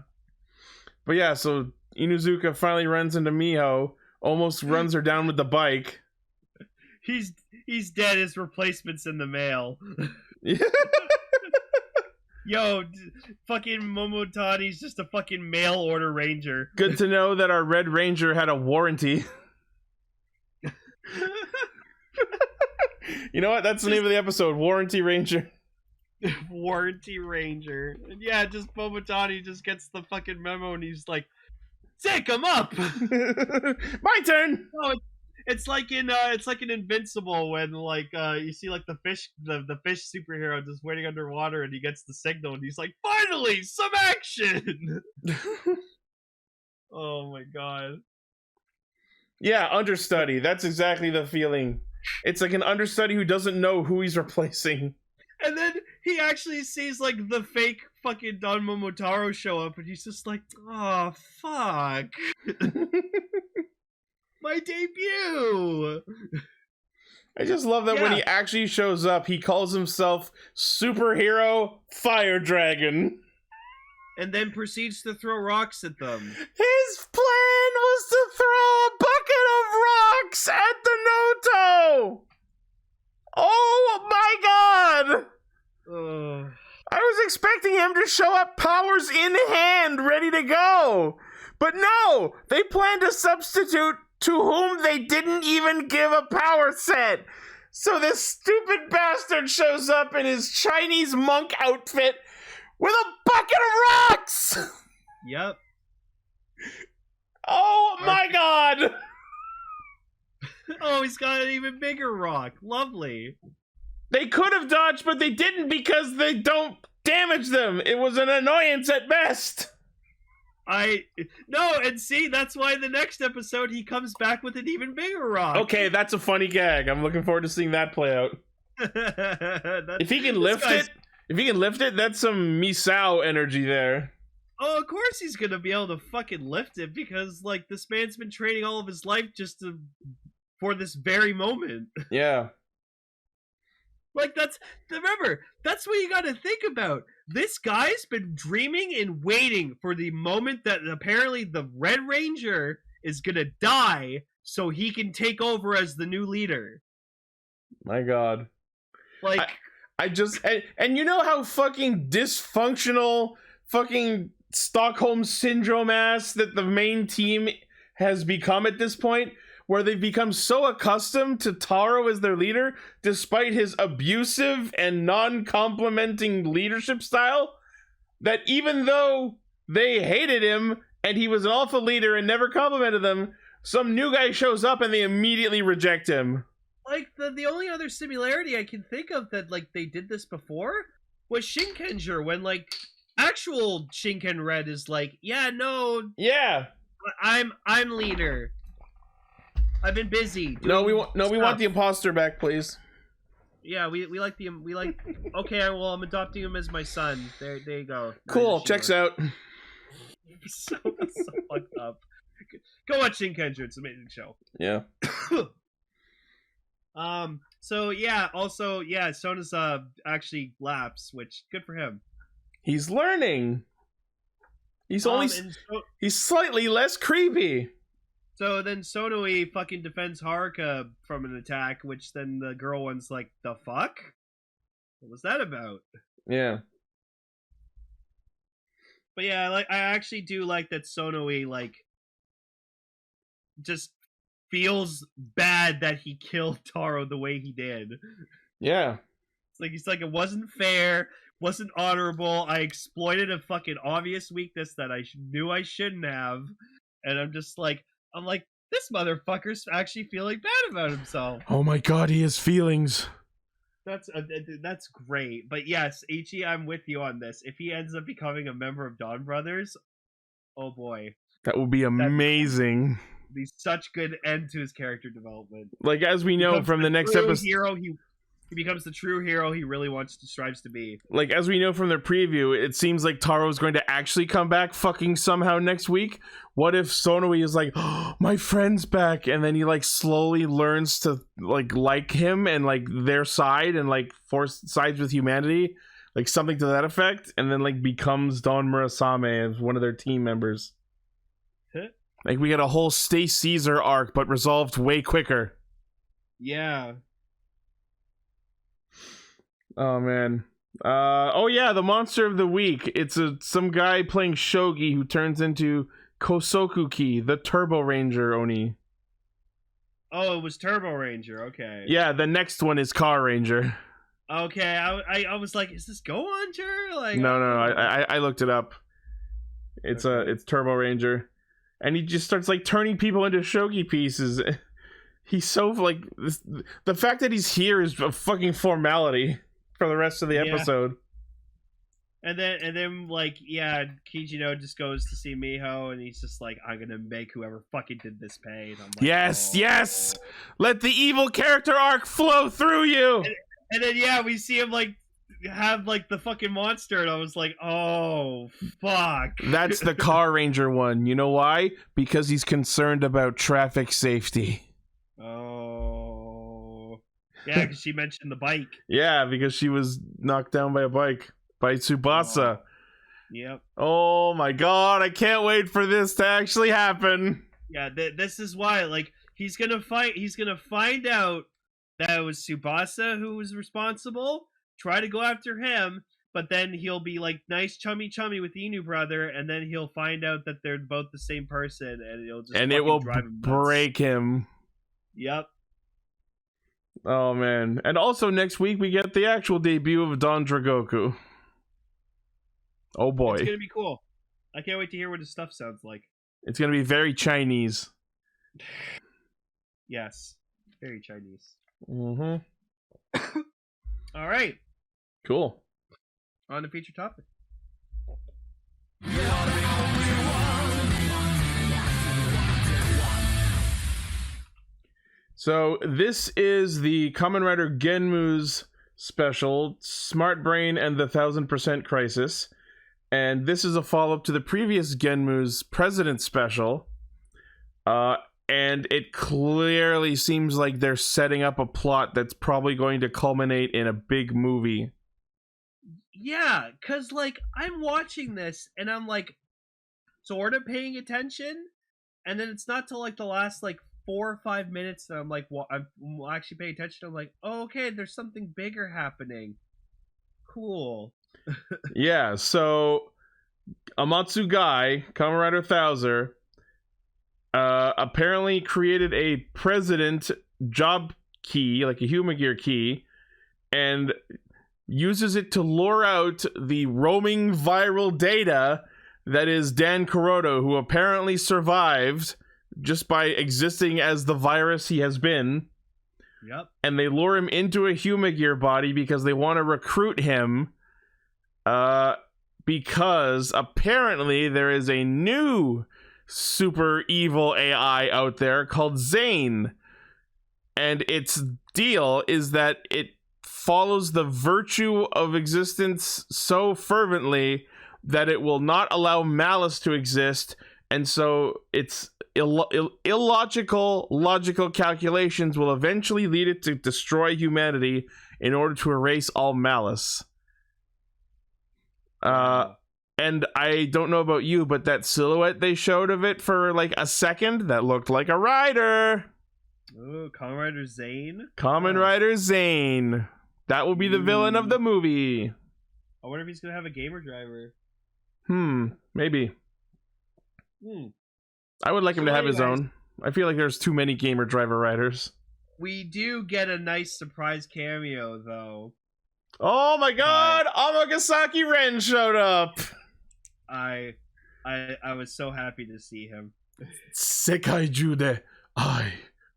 But yeah, so Inuzuka finally runs into Miho, almost runs her down with the bike. He's dead. His replacement's in the mail. Yo, fucking Momotani's just a fucking mail order ranger. Good to know that our Red Ranger had a warranty. You know what? That's the name of the episode, Warranty Ranger. Warranty Ranger. And yeah, just Momotani just gets the fucking memo and he's like, take him up! My turn! Oh, it's like in Invincible when like you see like the fish superhero just waiting underwater and he gets the signal and he's like, finally some action. Oh my god. Yeah, understudy. That's exactly the feeling. It's like an understudy who doesn't know who he's replacing. And then he actually sees like the fake fucking Don Momotaro show up and he's just like, oh fuck. My debut! I just love that when he actually shows up, he calls himself Superhero Fire Dragon. And then proceeds to throw rocks at them. His plan was to throw a bucket of rocks at the Noto! Oh my god! I was expecting him to show up powers in hand, ready to go. But no, they planned a substitute to whom they didn't even give a power set. So this stupid bastard shows up in his Chinese monk outfit with a bucket of rocks! Yep. Oh my god! Oh, he's got an even bigger rock. Lovely. They could have dodged, but they didn't because they don't damage them. It was an annoyance at best. No, and see, that's why the next episode he comes back with an even bigger rock. Okay, that's a funny gag. I'm looking forward to seeing that play out. If he can lift it, that's some Misao energy there. Oh, of course he's gonna be able to fucking lift it because, like, this man's been training all of his life for this very moment. Yeah. Like, remember, that's what you gotta think about. This guy's been dreaming and waiting for the moment that apparently the Red Ranger is gonna die so he can take over as the new leader. My god. Like, I just, and you know how fucking dysfunctional fucking Stockholm Syndrome ass that the main team has become at this point? Where they've become so accustomed to Taro as their leader, despite his abusive and non-complimenting leadership style, that even though they hated him and he was an alpha leader and never complimented them, some new guy shows up and they immediately reject him. Like, the only other similarity I can think of that, like, they did this before was Shinkenger, when, like, actual Shinken Red is like, yeah, no. Yeah. I'm leader. I've been busy. We want the imposter back, please. Yeah, we like the we like. Okay, well, I'm adopting him as my son. There you go. Cool. Checks out. so fucked up. Go watch Shinkenju. It's an amazing show. Yeah. So yeah. Also, yeah. Sona's actually laps, which good for him. He's learning. He's only. He's slightly less creepy. So then Sonoi fucking defends Haruka from an attack, which then the girl one's like, the fuck? What was that about? Yeah. But yeah, I actually do like that Sonoi, like, just feels bad that he killed Taro the way he did. Yeah. He's like, it wasn't fair, wasn't honorable, I exploited a fucking obvious weakness that I knew I shouldn't have, and I'm like, this motherfucker's actually feeling bad about himself. Oh my god, he has feelings. That's great. But yes, Ichi, I'm with you on this. If he ends up becoming a member of Donbrothers, oh boy. That would be amazing. That'd be such good end to his character development. Like, as we know from the next episode... He becomes the true hero he really strives to be. Like, as we know from their preview, it seems like Taro's going to actually come back fucking somehow next week. What if Sonoi is like, oh, my friend's back, and then he, like, slowly learns to, like him and, like, their side and, like, force sides with humanity? Like, something to that effect, and then, like, becomes Don Murasame as one of their team members. Like, we get a whole Stay Caesar arc, but resolved way quicker. Yeah. Oh man. Oh yeah, the monster of the week. It's some guy playing shogi who turns into Kosoku-ki, the Turbo Ranger Oni. Oh, it was Turbo Ranger. Okay. Yeah, the next one is Car Ranger. Okay, I was like, is this Go Ranger? Like, no, I looked it up. It's it's Turbo Ranger, and he just starts like turning people into shogi pieces. He's so like the fact that he's here is a fucking formality for the rest of the episode. And then like, yeah, Kijino just goes to see Miho and he's just like, I'm gonna make whoever fucking did this pay. And I'm like, yes, let the evil character arc flow through you. And then yeah, we see him like have like the fucking monster, and I was like, oh fuck. That's the Car Ranger one. You know why? Because he's concerned about traffic safety. Oh. Yeah, because she mentioned the bike. Yeah, because she was knocked down by a bike. By Tsubasa. Oh. Yep. Oh my god, I can't wait for this to actually happen. Yeah, this is why, like, he's gonna find out that it was Tsubasa who was responsible, try to go after him, but then he'll be like nice chummy with the Inu brother, and then he'll find out that they're both the same person, and it'll just it will break him. Yep. Oh man. And also next week we get the actual debut of Don Dragoku. Oh boy. It's gonna be cool. I can't wait to hear what his stuff sounds like. It's gonna be very Chinese. Yes. Very Chinese. Mm-hmm. All right. Cool. On to feature topic. So this is the Kamen Rider Genmus special, Smart Brain and the 1000% Crisis. And this is a follow-up to the previous Genmus President special. And it clearly seems like they're setting up a plot that's probably going to culminate in a big movie. Yeah, because, like, I'm watching this, and I'm, like, sort of paying attention, and then it's not till, like, the last, like, 4 or 5 minutes that I'm, like, I'm actually paying attention. I'm like, oh, okay, there's something bigger happening. Cool. Yeah, so Amatsu Guy, Kamen Rider Thouser, apparently created a president job key, like a human gear key, and uses it to lure out the roaming viral data that is Dan Kuroto, who apparently survived just by existing as the virus he has been. Yep. And they lure him into a human gear body because they want to recruit him, because apparently there is a new super evil AI out there called Zane, and its deal is that it follows the virtue of existence so fervently that it will not allow malice to exist, and so its illogical logical calculations will eventually lead it to destroy humanity in order to erase all malice. And I don't know about you, but that silhouette they showed of it for like a second, that looked like a rider. Ooh, Kamen Rider Zane? Kamen Rider Zane. That will be the villain of the movie. I wonder if he's gonna have a gamer driver. Maybe. I would like him to have his own. I feel like there's too many gamer driver riders. We do get a nice surprise cameo, though. Oh my god! Amagasaki Ren showed up! I was so happy to see him. Sekai Jude, I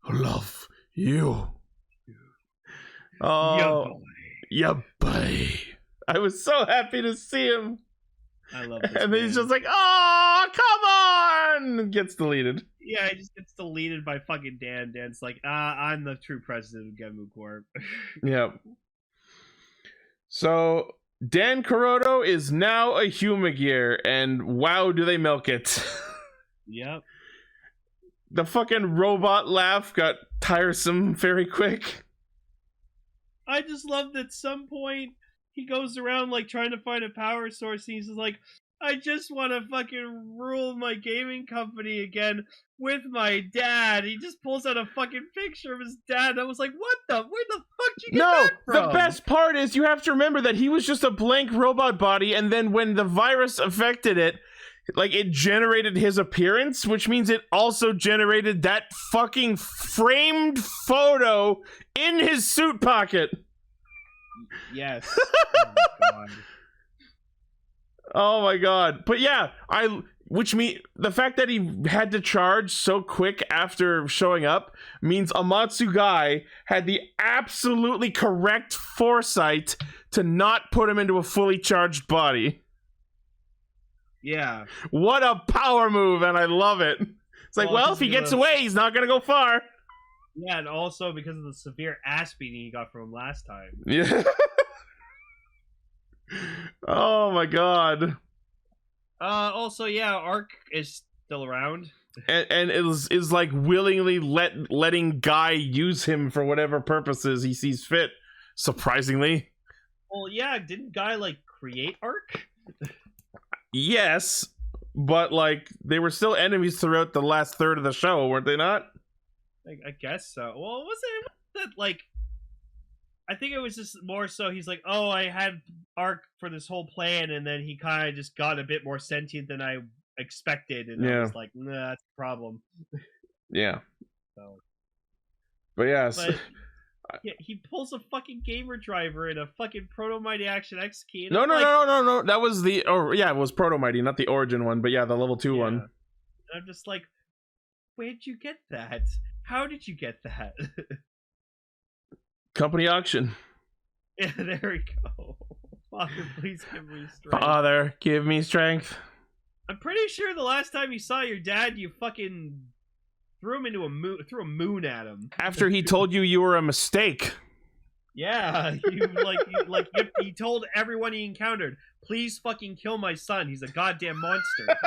love you. Oh, yeah, boy. I was so happy to see him. I love this. And then he's just like, oh, come on! Gets deleted. Yeah, it just gets deleted by fucking Dan. Dan's like, I'm the true president of Genmu Corp. Yep. So, Dan Kuroto is now a Humagear, and wow, do they milk it. Yep. The fucking robot laugh got tiresome very quick. I just love that at some point he goes around like trying to find a power source and he's just like, I just want to fucking rule my gaming company again with my dad. He just pulls out a fucking picture of his dad. I was like, what the? Where the fuck did you get that from? The best part is you have to remember that he was just a blank robot body, and then when the virus affected it, like, it generated his appearance, which means it also generated that fucking framed photo in his suit pocket. Yes. Oh my god. Oh my god. But yeah, which means the fact that he had to charge so quick after showing up means Amatsu Guy had the absolutely correct foresight to not put him into a fully charged body. Yeah. What a power move, and I love it. It's like, well, if he gets away, he's not gonna go far. Yeah, and also because of the severe ass beating he got from him last time. Yeah. Oh my god. Also, yeah, Arc is still around. And is like willingly letting Guy use him for whatever purposes he sees fit, surprisingly. Well, yeah, didn't Guy, like, create Arc? Yes, but, like, they were still enemies throughout the last third of the show, weren't they not? I guess so. Well, wasn't that, like... I think it was just more so he's like, oh, I had Arc for this whole plan, and then he kind of just got a bit more sentient than I expected, and I was like, nah, that's a problem. Yeah. So. But yeah, yeah, he pulls a fucking gamer driver in a fucking Proto Mighty Action X key. No. That was it was Proto Mighty, not the Origin one, but yeah, the level 2 one. And I'm just like, where'd you get that? How did you get that? Company auction. Yeah, there we go. Father, please give me strength. Father, give me strength. I'm pretty sure the last time you saw your dad, you fucking threw him into a moon at him. After he told you were a mistake. Yeah, he told everyone he encountered, please fucking kill my son. He's a goddamn monster.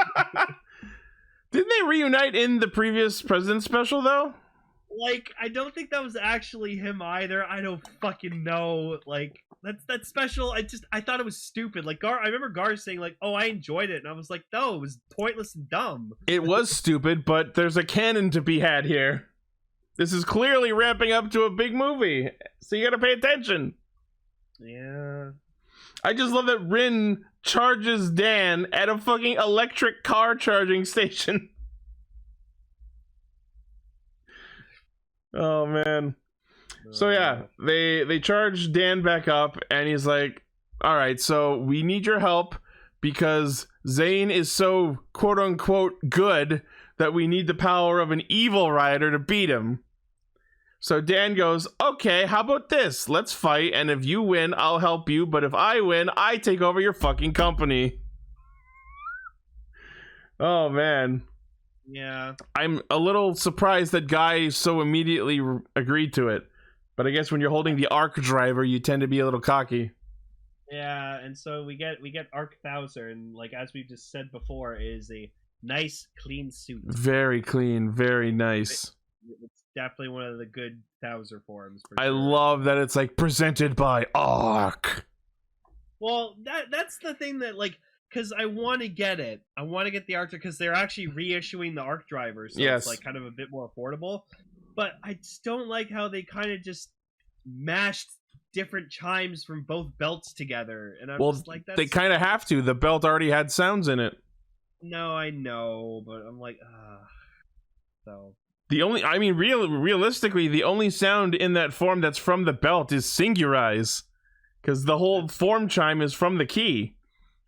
Didn't they reunite in the previous President special though? Like, I don't think that was actually him either. I don't fucking know. Like, that's special. I thought it was stupid. Like, I remember Gar saying, like, oh, I enjoyed it. And I was like, no, it was pointless and dumb. It was stupid, but there's a canon to be had here. This is clearly ramping up to a big movie. So you gotta pay attention. Yeah. I just love that Rin charges Dan at a fucking electric car charging station. Oh man. So yeah, they charge Dan back up, and he's like, all right, so we need your help because Zane is so quote unquote good that we need the power of an evil rider to beat him. So Dan goes, okay, how about this? Let's fight, and if you win, I'll help you, but if I win, I take over your fucking company. Oh man. Yeah. I'm a little surprised that Guy so immediately agreed to it. But I guess when you're holding the arc driver, you tend to be a little cocky. Yeah, and so we get Arc Thouser, and like as we just said before, is a nice clean suit. Very clean, very nice. It's definitely one of the good Thouser forms. For I sure. love that it's like presented by Arc. Well, that's the thing that like, because I want to get it. I want to get the Arc because they're actually reissuing the Arc driver, so Yes. it's like kind of a bit more affordable. But I just don't like how they kind of just mashed different chimes from both belts together, and I'm just like, that's... they kind of have to. The belt already had sounds in it. No, I know, but I'm like, so. The only, I mean, realistically, the only sound in that form that's from the belt is Singurize, because the whole form chime is from the key.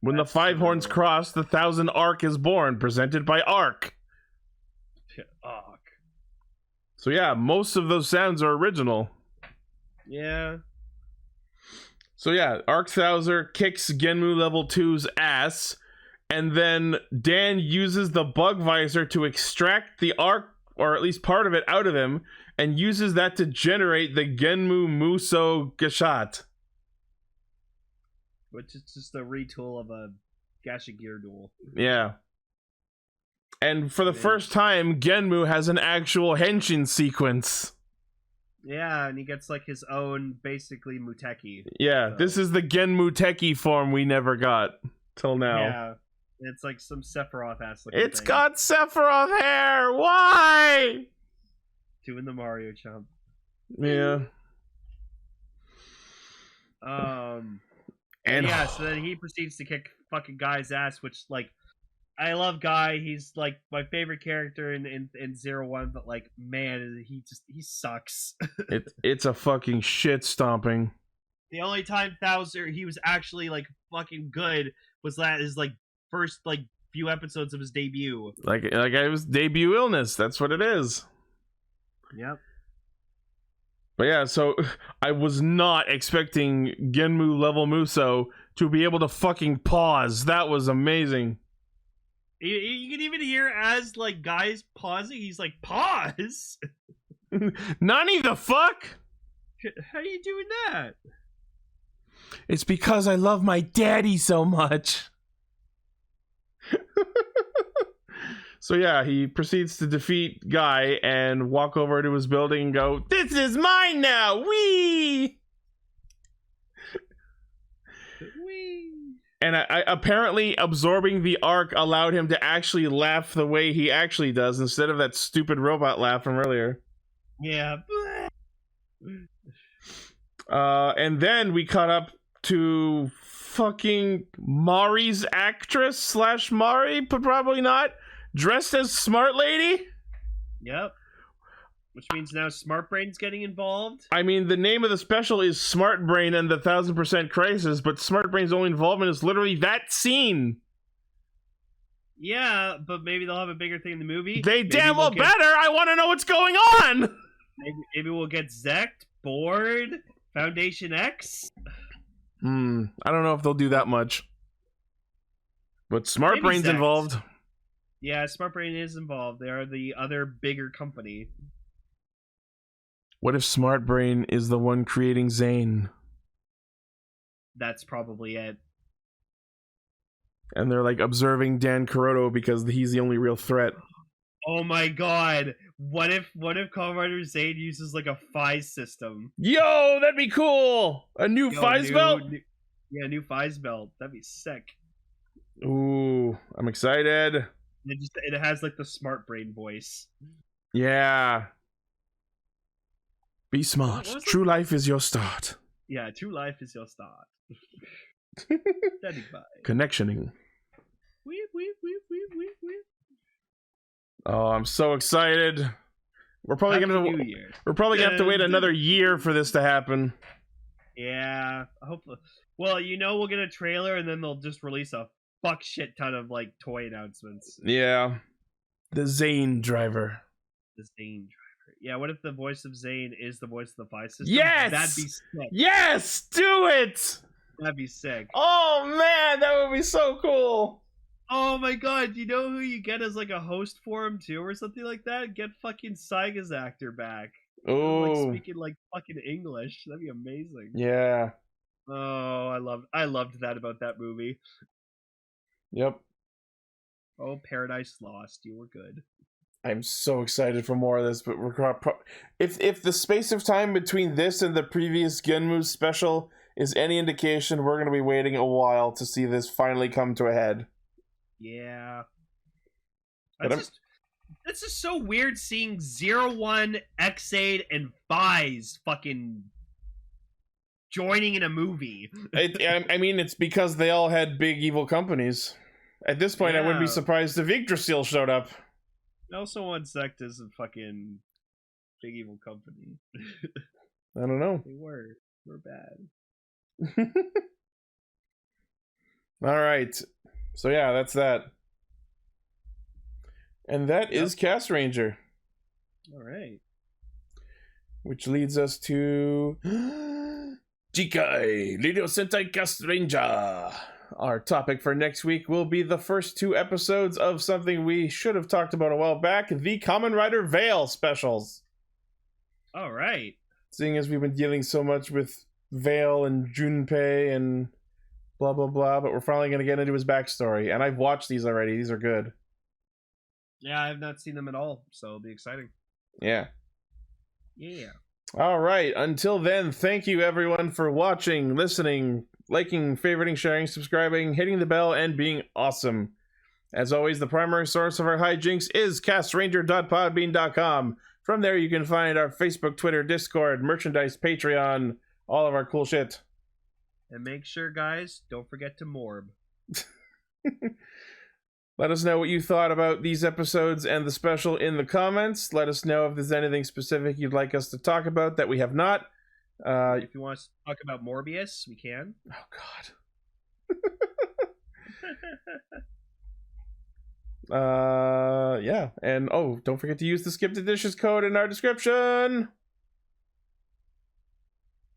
When the 5 horns cross, the 1,000 arc is born, presented by Arc. Arc. So yeah, most of those sounds are original. Yeah. So yeah, Arc Thouser kicks Genmu level 2's ass, and then Dan uses the bug visor to extract the arc, or at least part of it, out of him, and uses that to generate the Genmu Muso Gashat. Which is just a retool of a Gashigear duel. Yeah. And for the first time, Genmu has an actual henshin sequence. Yeah, and he gets like his own, basically, Muteki. Yeah, So- this is the Genmu Teki form we never got till now. Yeah, it's like some Sephiroth-ass looking It's thing. got Sephiroth hair! Why? Doing the Mario jump. Yeah. And yeah, so then he proceeds to kick fucking Guy's ass, which, like, I love Guy. He's, like, my favorite character in 01, but, like, man, he sucks. It's a fucking shit stomping. The only time Thouser, he was actually, like, fucking good was that his, like, first, like, few episodes of his debut. Like it was debut illness. That's what it is. Yep. But yeah, so I was not expecting Genmu level Muso to be able to fucking pause. That was amazing. You can even hear as, like, Guy's pausing, he's like, pause? Nani the fuck? How are you doing that? It's because I love my daddy so much. So yeah, he proceeds to defeat Guy and walk over to his building and go, "This is mine now! Wee!" And I apparently absorbing the arc allowed him to actually laugh the way he actually does instead of that stupid robot laugh from earlier. Yeah. And then we caught up to fucking Mari's actress / Mari, but probably not, dressed as Smart Lady. Yep. Which means now Smart Brain's getting involved. I mean, the name of the special is Smart Brain and the 1000% Crisis, but Smart Brain's only involvement is literally that scene. Yeah, but maybe they'll have a bigger thing in the movie. They Maybe damn well we'll get- better! I want to know what's going on! Maybe we'll get Zect, Board, Foundation X. I don't know if they'll do that much. But Smart Maybe Brain's Zect. involved. Yeah, Smart Brain is involved. They are the other bigger company. What if Smart Brain is the one creating Zane? That's probably it. And they're like observing Dan Kuroto because he's the only real threat. Oh my god. What if Kamen Rider Zane uses like a Phys system? Yo, that'd be cool! A new Phys belt? New Phys belt. That'd be sick. Ooh, I'm excited. It has like the Smart Brain voice. Yeah. Be smart. What was True life is your start. Yeah, true life is your start. Steady by. Connectioning. Weep, weep, weep, weep, weep, weep. Oh, I'm so excited. We're probably Happy gonna New Year. have to wait another year for this to happen. Yeah, hopefully. Well, we'll get a trailer and then they'll just release a fuck shit ton of like toy announcements. Yeah. The Zane driver. The Zane driver. Yeah, what if the voice of Zane is the voice of the Phys system? Yes! That'd be sick. Yes! Do it! That'd be sick. Oh man, that would be so cool. Oh my god, do you know who you get as like a host for him too or something like that? Get fucking Saiga's actor back. Oh, Like speaking like fucking English. That'd be amazing. yeah. Oh, I loved that about that movie. Yep. Oh, Paradise Lost, you were good. I'm so excited for more of this, but if the space of time between this and the previous Genmus special is any indication, we're going to be waiting a while to see this finally come to a head. Yeah. But It's just so weird seeing 01, X8, and Vise fucking joining in a movie. I mean, it's because they all had big evil companies. At this point, I wouldn't be Yeah. surprised if Yggdrasil showed up. I also want Sect as a fucking big evil company. I don't know. They were. We're bad. All right. So yeah, that's that. And that is Castranger. All right. Which leads us to Jikai, Radio Sentai Castranger. Our topic for next week will be the first 2 episodes of something we should have talked about a while back, the Kamen Rider Veil specials. All right. Seeing as we've been dealing so much with Veil and Junpei and blah blah blah, but we're finally going to get into his backstory. And I've watched these already. These are good. Yeah, I have not seen them at all, so it'll be exciting. Yeah. Yeah. All right. Until then, thank you everyone for watching, listening, liking, favoriting, sharing, subscribing, hitting the bell, and being awesome. As always, the primary source of our hijinks is castranger.podbean.com. From there, you can find our Facebook, Twitter, Discord, merchandise, Patreon, all of our cool shit. And make sure, guys, don't forget to morb. Let us know what you thought about these episodes and the special in the comments. Let us know if there's anything specific you'd like us to talk about that we have not. If you want us to talk about Morbius, we can. Oh, God. Yeah. And, don't forget to use the Skip the Dishes code in our description.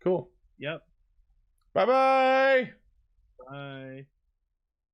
Cool. Yep. Bye-bye. Bye.